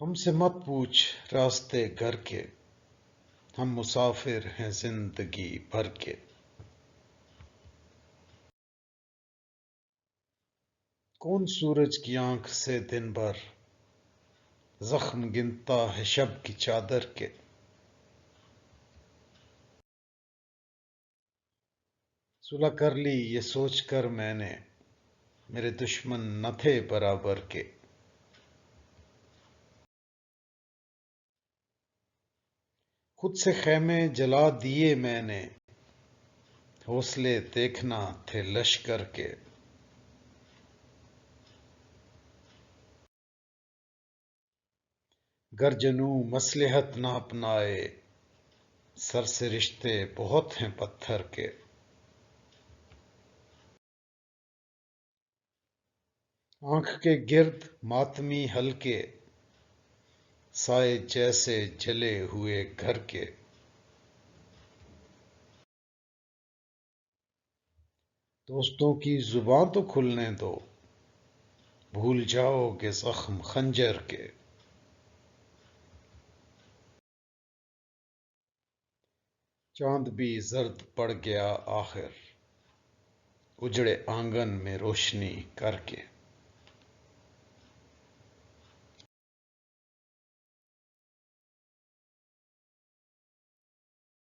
ہم سے مت پوچھ راستے گھر کے، ہم مسافر ہیں زندگی بھر کے۔ کون سورج کی آنکھ سے دن بھر زخم گنتا ہے شب کی چادر کے۔ صلح کر لی یہ سوچ کر میں نے، میرے دشمن نہ تھے برابر کے۔ خود سے خیمے جلا دیے میں نے، حوصلے دیکھنا تھے لشکر کے۔ گر جنوں مصلحت نہ اپنائے، سر سے رشتے بہت ہیں پتھر کے۔ آنکھ کے گرد ماتمی ہلکے، سائے جیسے جلے ہوئے گھر کے۔ دوستوں کی زباں تو کھلنے دو، بھول جاؤ گے زخم خنجر کے۔ چاند بھی زرد پڑ گیا آخر، اجڑے آنگن میں روشنی کر کے۔